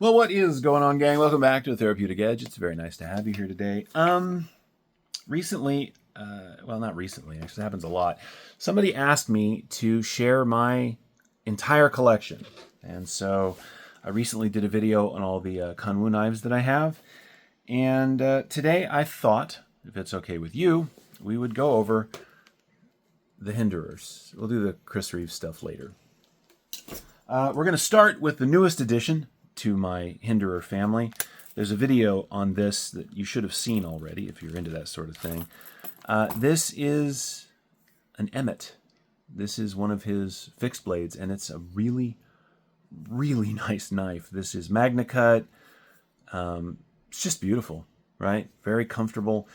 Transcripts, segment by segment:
Well, what is going on, gang? Welcome back to the Therapeutic Edge. It's very nice to have you here today. Recently, well, not recently, actually, it happens a lot. Somebody asked me to share my entire collection. And so I recently did a video on all the Kanwu knives that I have. And today I thought, if it's okay with you, we would go over the Hinderers. We'll do the Chris Reeves stuff later. We're going to start with the newest addition to my Hinderer family. There's a video on this that you should have seen already if you're into that sort of thing. This is an Emmett. This is one of his fixed blades, and it's a really, really nice knife. This is Magna Cut. It's just beautiful, right? Very comfortable.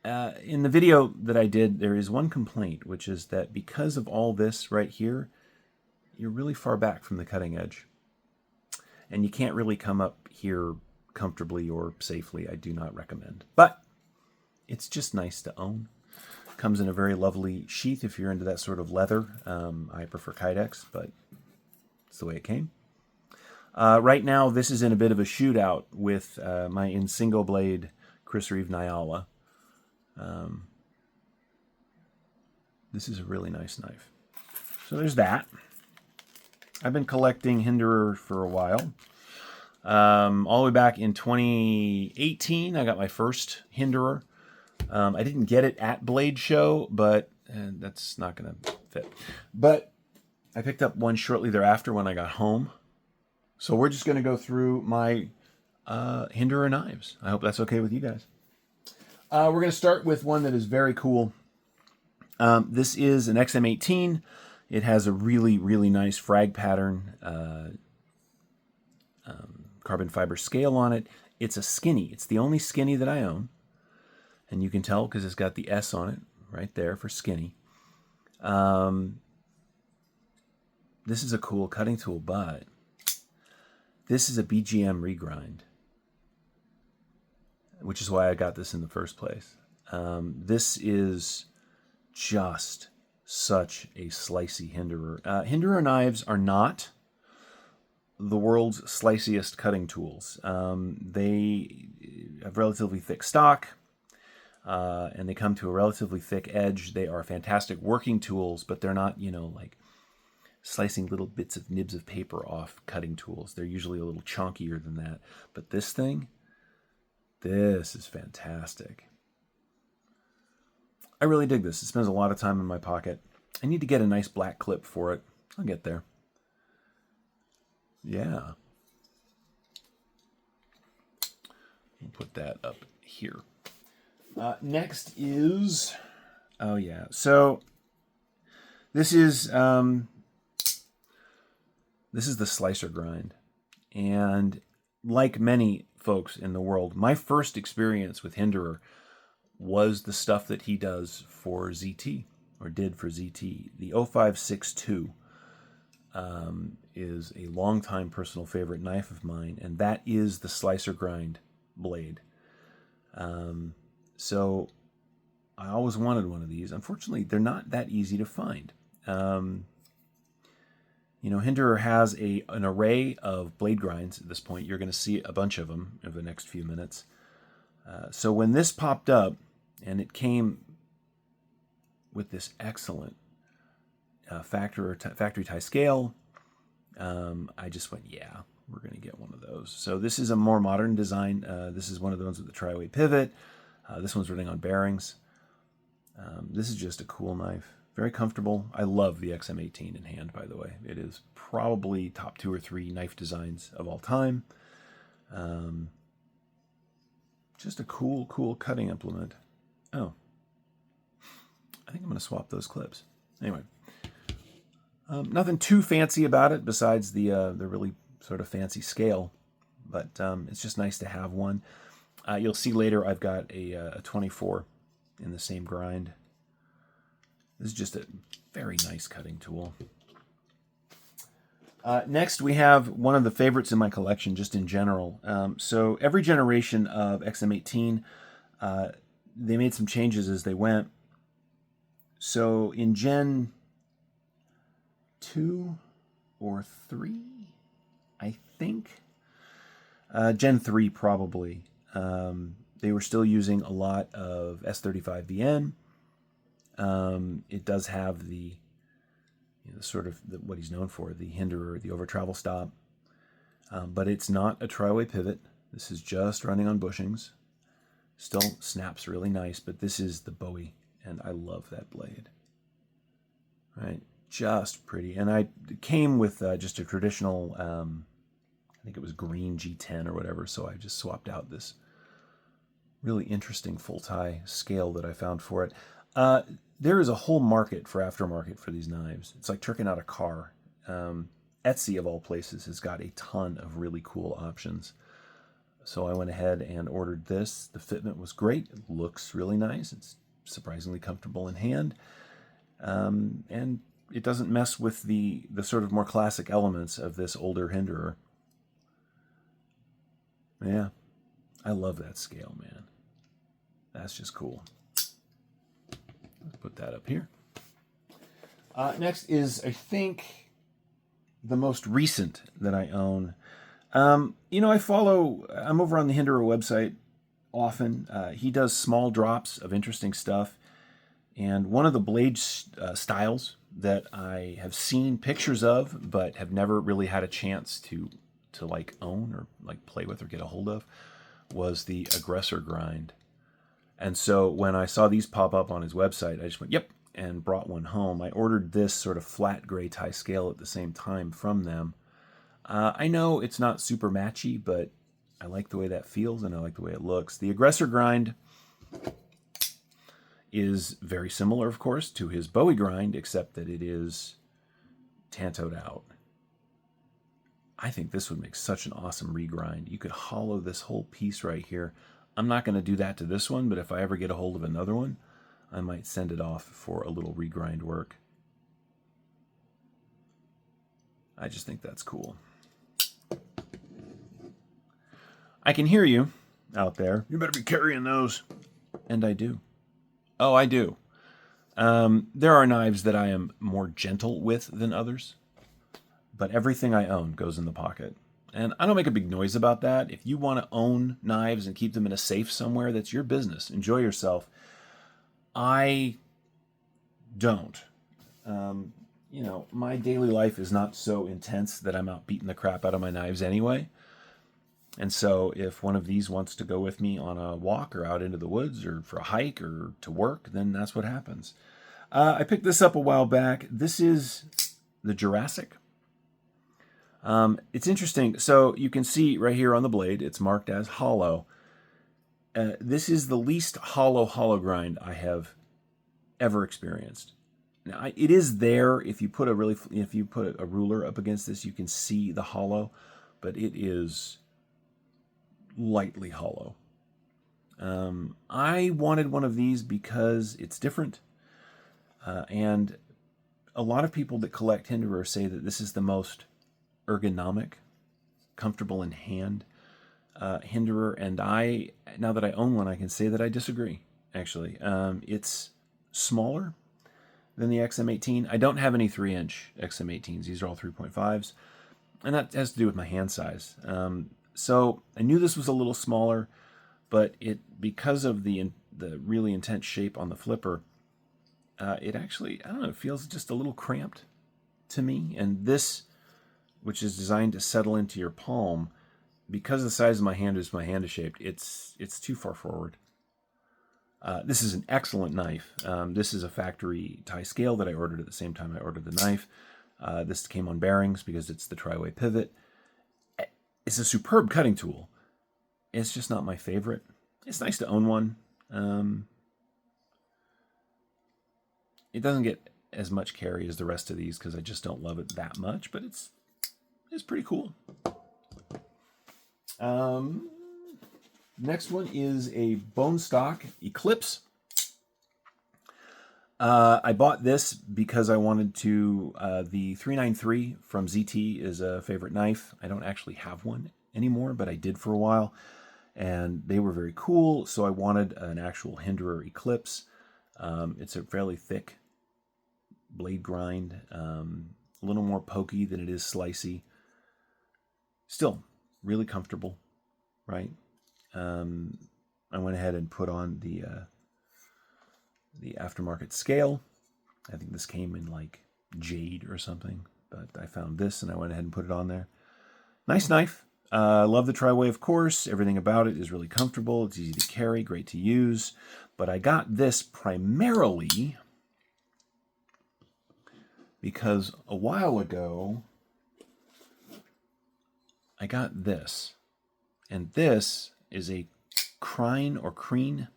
In the video that I did, there is one complaint, which is that because of all this right here, you're really far back from the cutting edge. And you can't really come up here comfortably or safely. I do not recommend. But it's just nice to own. Comes in a very lovely sheath if you're into that sort of leather. I prefer Kydex, but it's the way it came. Right now, this is in a bit of a shootout with my in single blade Chris Reeve Nyala. This is a really nice knife. So there's that. I've been collecting Hinderer for a while. All the way back in 2018, I got my first Hinderer. I didn't get it at Blade Show, but that's not going to fit. But I picked up one shortly thereafter when I got home. So we're just going to go through my Hinderer knives. I hope that's okay with you guys. We're going to start with one that is very cool. This is an XM18. It has a really, really nice frag pattern, carbon fiber scale on it. It's a skinny. It's the only skinny that I own. And you can tell because it's got the S on it right there for skinny. This is a cool cutting tool, but this is a BGM regrind, which is why I got this in the first place. This is just such a slicey Hinderer. Hinderer knives are not the world's sliciest cutting tools. They have relatively thick stock, and they come to a relatively thick edge. They are fantastic working tools, but they're not, like slicing little bits of nibs of paper off cutting tools. They're usually a little chunkier than that. But this thing, this is fantastic. I really dig this. It spends a lot of time in my pocket. I need to get a nice black clip for it. I'll get there. Yeah. We'll put that up here. Next is, oh yeah. So this is the slicer grind. And like many folks in the world, my first experience with Hinderer was the stuff that he does for ZT, or did for ZT. The 0562 is a longtime personal favorite knife of mine, and that is the slicer grind blade. So I always wanted one of these. Unfortunately, they're not that easy to find. Hinderer has an array of blade grinds at this point. You're going to see a bunch of them over the next few minutes. So when this popped up, and it came with this excellent factory tie scale, I just went, yeah, we're going to get one of those. So this is a more modern design. This is one of the ones with the tri-way pivot. This one's running on bearings. This is just a cool knife. Very comfortable. I love the XM18 in hand, by the way. It is probably top 2 or 3 knife designs of all time. Just a cool cutting implement. Oh, I think I'm going to swap those clips. Anyway, nothing too fancy about it besides the really sort of fancy scale, but it's just nice to have one. You'll see later I've got a 24 in the same grind. This is just a very nice cutting tool. Next, we have one of the favorites in my collection, just in general. So every generation of XM18, they made some changes as they went. So in Gen 2 or 3, I think, Gen 3 probably. They were still using a lot of S35VN. It does have the sort of what he's known for, the Hinderer, the over travel stop. But it's not a tri-way pivot. This is just running on bushings. Still snaps really nice, but this is the Bowie, and I love that blade. Right, just pretty. And it came with just a traditional, I think it was green G10 or whatever, so I just swapped out this really interesting full tie scale that I found for it. There is a whole market for aftermarket for these knives. It's like tricking out a car. Etsy, of all places, has got a ton of really cool options. So I went ahead and ordered this. The fitment was great. It looks really nice. It's surprisingly comfortable in hand. And it doesn't mess with the sort of more classic elements of this older Hinderer. Yeah, I love that scale, man. That's just cool. Let's put that up here. Next is, I think, the most recent that I own. I'm over on the Hinderer website often. He does small drops of interesting stuff. And one of the blade styles that I have seen pictures of, but have never really had a chance to like own or like play with or get a hold of, was the aggressor grind. And so when I saw these pop up on his website, I just went, yep, and brought one home. I ordered this sort of flat gray tie scale at the same time from them. I know it's not super matchy, but I like the way that feels and I like the way it looks. The aggressor grind is very similar, of course, to his Bowie grind, except that it is tantoed out. I think this would make such an awesome regrind. You could hollow this whole piece right here. I'm not going to do that to this one, but if I ever get a hold of another one, I might send it off for a little regrind work. I just think that's cool. I can hear you out there. You better be carrying those. And I do. Oh, I do. There are knives that I am more gentle with than others, but everything I own goes in the pocket. And I don't make a big noise about that. If you want to own knives and keep them in a safe somewhere, that's your business. Enjoy yourself. I don't. My daily life is not so intense that I'm out beating the crap out of my knives anyway. And so if one of these wants to go with me on a walk or out into the woods or for a hike or to work, then that's what happens. I picked this up a while back. This is the Jurassic. It's interesting. So you can see right here on the blade, it's marked as hollow. This is the least hollow grind I have ever experienced. Now, it is there. If you put a ruler up against this, you can see the hollow, but it is lightly hollow. I wanted one of these because it's different. And a lot of people that collect Hinderers say that this is the most ergonomic, comfortable in hand Hinderer. And now that I own one, I can say that I disagree, actually. It's smaller than the XM18. I don't have any 3-inch XM18s. These are all 3.5s. And that has to do with my hand size. So I knew this was a little smaller, but because of the really intense shape on the flipper, it actually, I don't know, it feels just a little cramped to me. And this, which is designed to settle into your palm, because the size of my hand is shaped, it's too far forward. This is an excellent knife. This is a factory tie scale that I ordered at the same time I ordered the knife. This came on bearings because it's the tri-way pivot. It's a superb cutting tool. It's just not my favorite. It's nice to own one. It doesn't get as much carry as the rest of these because I just don't love it that much, but it's pretty cool. Next one is a bone stock Eclipse. I bought this because I wanted to, the 393 from ZT is a favorite knife. I don't actually have one anymore, but I did for a while. And they were very cool, so I wanted an actual Hinderer Eclipse. It's a fairly thick blade grind, a little more pokey than it is slicey. Still, really comfortable. right? I went ahead and put on the aftermarket scale. I think this came in like jade or something, but I found this and I went ahead and put it on there. Nice knife. Love the Tri-Way, of course. Everything about it is really comfortable. It's easy to carry, great to use. But I got this primarily because a while ago, I got this. And this is a Krein or Krein.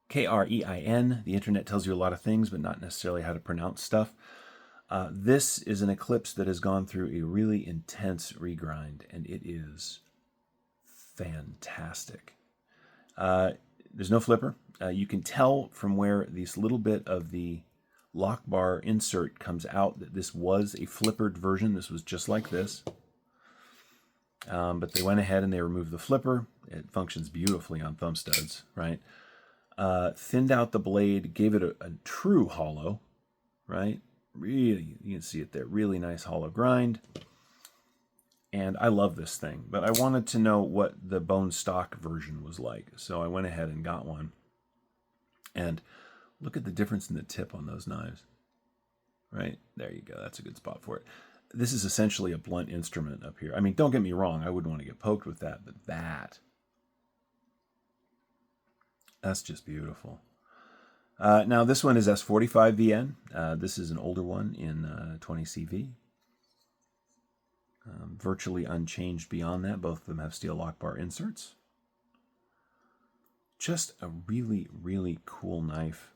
K-R-E-I-N. The internet tells you a lot of things, but not necessarily how to pronounce stuff. This is an Eclipse that has gone through a really intense regrind, and it is fantastic. There's no flipper. You can tell from where this little bit of the lock bar insert comes out that this was a flippered version. This was just like this. But they went ahead and they removed the flipper. It functions beautifully on thumb studs, right? Thinned out the blade, gave it a true hollow, right? Really, you can see it there. Really nice hollow grind. And I love this thing, but I wanted to know what the bone stock version was like. So I went ahead and got one. And look at the difference in the tip on those knives. Right? There you go. That's a good spot for it. This is essentially a blunt instrument up here. I mean, don't get me wrong. I wouldn't want to get poked with that, but that's just beautiful. Now, this one is S45 VN. This is an older one in 20 CV. Virtually unchanged beyond that. Both of them have steel lock bar inserts. Just a really, really cool knife.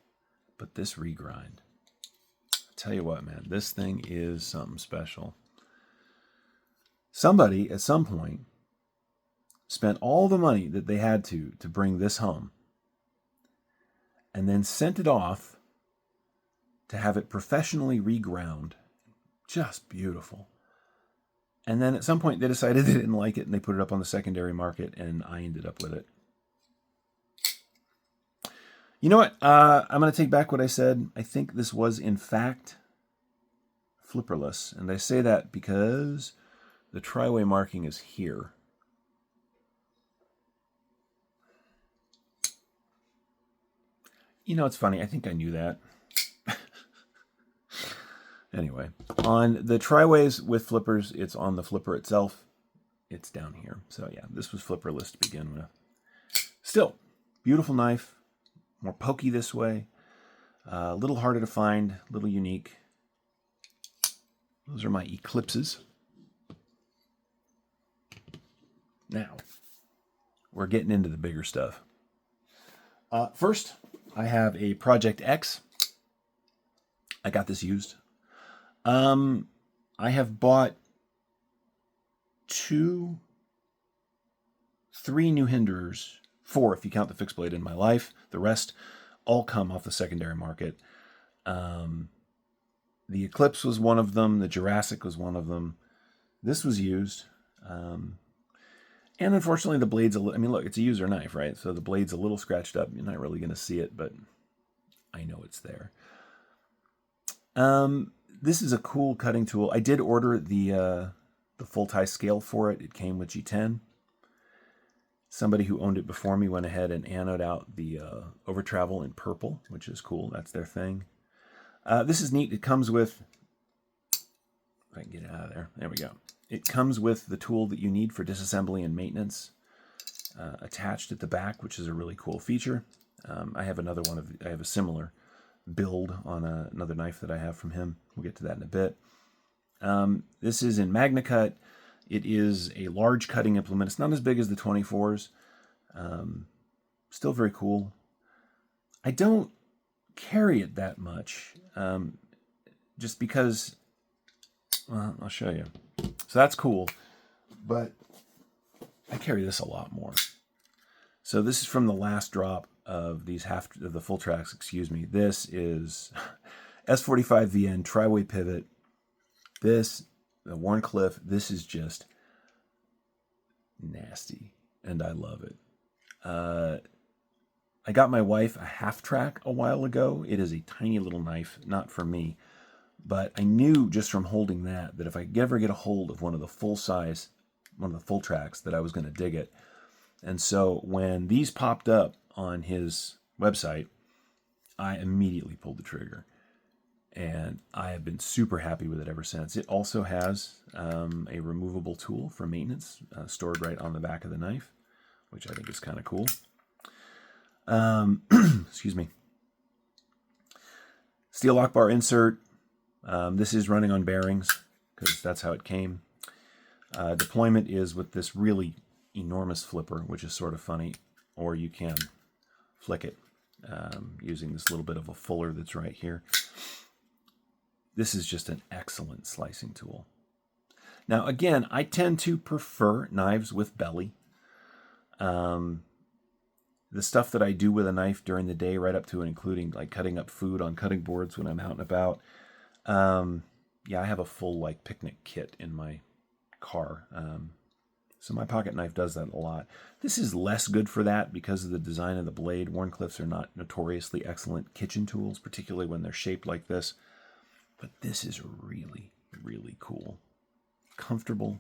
But this regrind, I tell you what, man, this thing is something special. Somebody at some point spent all the money that they had to bring this home, and then sent it off to have it professionally reground. Just beautiful. And then at some point they decided they didn't like it and they put it up on the secondary market, and I ended up with it. You know what? I'm going to take back what I said. I think this was, in fact, flipperless. And I say that because the Tri-Way marking is here. You know, it's funny. I think I knew that. Anyway, on the Tri-Ways with flippers, it's on the flipper itself. It's down here. So yeah, this was flipperless to begin with. Still, beautiful knife. More pokey this way. A little harder to find. A little unique. Those are my Eclipses. Now, we're getting into the bigger stuff. First, I have a Project X. I got this used. I have bought 3 new Hinderers, 4 if you count the fixed blade in my life. The rest all come off the secondary market. The Eclipse was one of them. The Jurassic was one of them. This was used. And unfortunately, the blade's a little... I mean, look, it's a user knife, right? So the blade's a little scratched up. You're not really going to see it, but I know it's there. This is a cool cutting tool. I did order the full-tie scale for it. It came with G10. Somebody who owned it before me went ahead and anoded out the over travel in purple, which is cool. That's their thing. This is neat. It comes with... If I can get it out of there. There we go. It comes with the tool that you need for disassembly and maintenance attached at the back, which is a really cool feature. I have another one I have a similar build on another knife that I have from him. We'll get to that in a bit. This is in MagnaCut. It is a large cutting implement. It's not as big as the 24s. Still very cool. I don't carry it that much, just because, well, I'll show you. So that's cool, but I carry this a lot more. So this is from the last drop of these the full tracks, excuse me. This is S45 VN Tri-Way pivot. This, the Warncliffe, this is just nasty, and I love it. I got my wife a half track a while ago. It is a tiny little knife, not for me, but I knew just from holding that if I ever get a hold of one of the full-size one of the full tracks that I was going to dig it. And so when these popped up on his website, I immediately pulled the trigger. And I have been super happy with it ever since. It also has a removable tool for maintenance stored right on the back of the knife, which I think is kind of cool. Excuse me. Steel lock bar insert. This is running on bearings because that's how it came. Deployment is with this really enormous flipper, which is sort of funny, or you can flick it using this little bit of a fuller that's right here. This is just an excellent slicing tool. Now, again, I tend to prefer knives with belly. The stuff that I do with a knife during the day, right up to and including like cutting up food on cutting boards when I'm out and about. Yeah, I have a full like picnic kit in my car. So my pocket knife does that a lot. This is less good for that because of the design of the blade. Wharncliffes are not notoriously excellent kitchen tools, particularly when they're shaped like this. But this is really, really cool. Comfortable.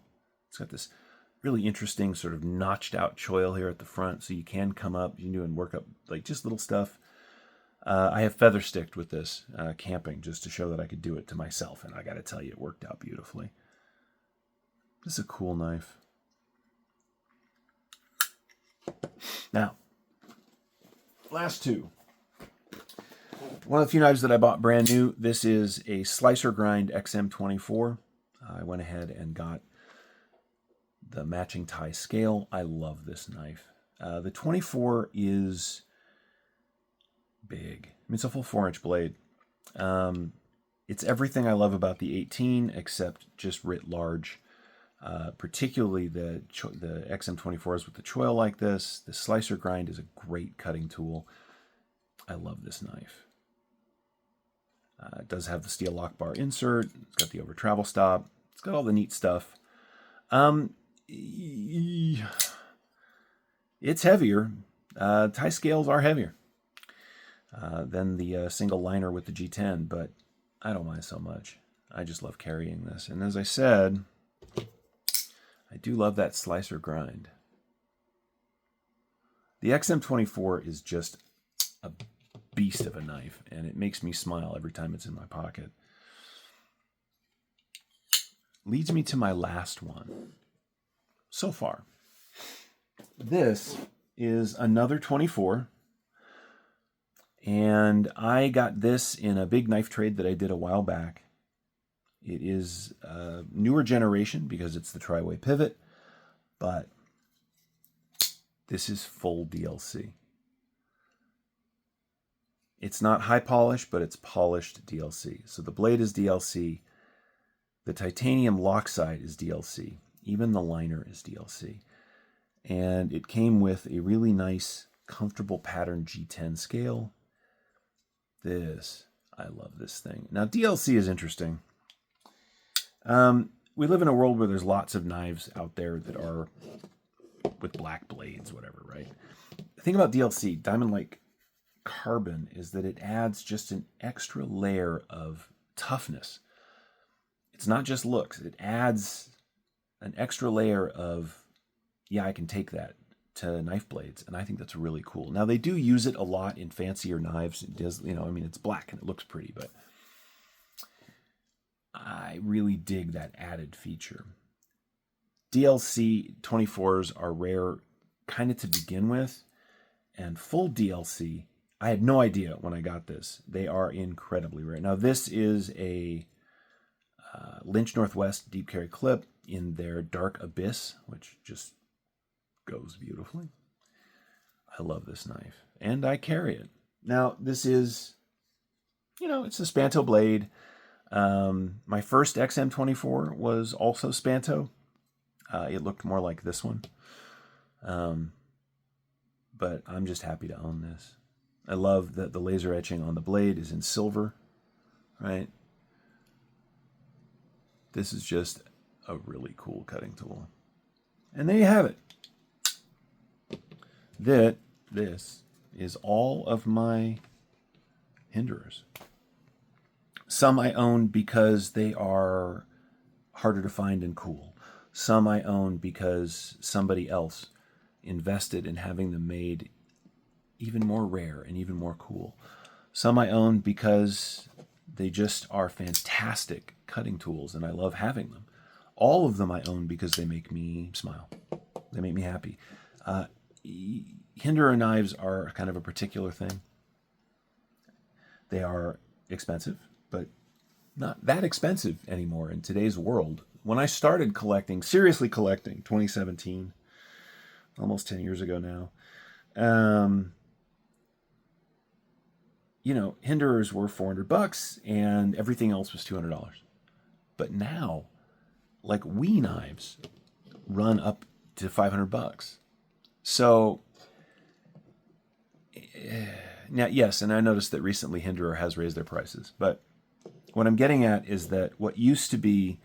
It's got this really interesting sort of notched out choil here at the front, so you can come up, you can do and work up like just little stuff. I have feather sticked with this camping just to show that I could do it to myself, and I got to tell you, it worked out beautifully. This is a cool knife. Now, last two. One of the few knives that I bought brand new, this is a Slicer Grind XM24. I went ahead and got the matching tie scale. I love this knife. The 24 is big. I mean, it's a full 4-inch blade. It's everything I love about the 18, except just writ large. Particularly the XM24s with the choil like this. The Slicer Grind is a great cutting tool. I love this knife. It does have the steel lock bar insert. It's got the over travel stop. It's got all the neat stuff. It's heavier. Tie scales are heavier than the single liner with the G10, but I don't mind so much. I just love carrying this. And as I said, I do love that Slicer Grind. The XM24 is just a beast of a knife, and it makes me smile every time it's in my pocket. Leads me to my last one so far. This is another 24, and I got this in a big knife trade that I did a while back. It is a newer generation because it's the tri-way pivot, but this is full DLC. It's not high polish, but it's polished DLC. So the blade is DLC. The titanium lock side is DLC. Even the liner is DLC. And it came with a really nice, comfortable pattern G10 scale. I love this thing. Now, DLC is interesting. We live in a world where there's lots of knives out there that are with black blades, whatever, right? The thing about DLC, diamond-like carbon, is that it adds just an extra layer of toughness. It's not just looks. It adds an extra layer of, yeah, I can take that to knife blades, and I think that's really cool. Now, they do use it a lot in fancier knives. It does, I mean, it's black and it looks pretty, but I really dig that added feature. DLC 24s are rare kind of to begin with, and full DLC, I had no idea when I got this. They are incredibly rare. Now, this is a Lynch Northwest deep carry clip in their Dark Abyss, which just goes beautifully. I love this knife, and I carry it. Now, this is, it's a Spanto blade. My first XM24 was also Spanto. It looked more like this one. But I'm just happy to own this. I love that the laser etching on the blade is in silver, right? This is just a really cool cutting tool. And there you have it. This is all of my Hinderers. Some I own because they are harder to find and cool. Some I own because somebody else invested in having them made even more rare and even more cool. Some I own because they just are fantastic cutting tools and I love having them. All of them I own because they make me smile. They make me happy. Hinderer knives are kind of a particular thing. They are expensive, but not that expensive anymore in today's world. When I started collecting, seriously collecting, 2017, almost 10 years ago now, you know, Hinderers were $400 and everything else was $200. But now, like Wii knives run up to $500. So, now, yes, and I noticed that recently Hinderer has raised their prices. But what I'm getting at is that what used to be,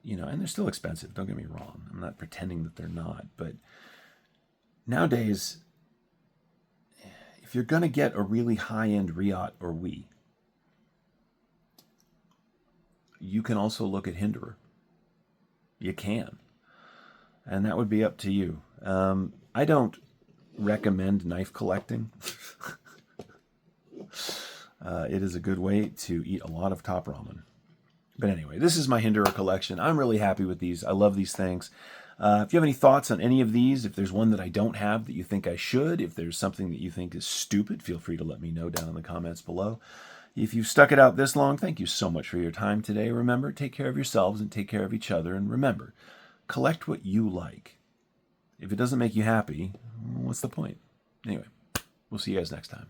you know, and they're still expensive, don't get me wrong. I'm not pretending that they're not. But nowadays, if you're going to get a really high-end Riot or Wii, you can also look at Hinderer. You can. And that would be up to you. I don't recommend knife collecting. It is a good way to eat a lot of top ramen. But anyway, this is my Hinderer collection. I'm really happy with these. I love these things. If you have any thoughts on any of these, if there's one that I don't have that you think I should, if there's something that you think is stupid, feel free to let me know down in the comments below. If you've stuck it out this long, thank you so much for your time today. Remember, take care of yourselves and take care of each other. And remember, collect what you like. If it doesn't make you happy, what's the point? Anyway, we'll see you guys next time.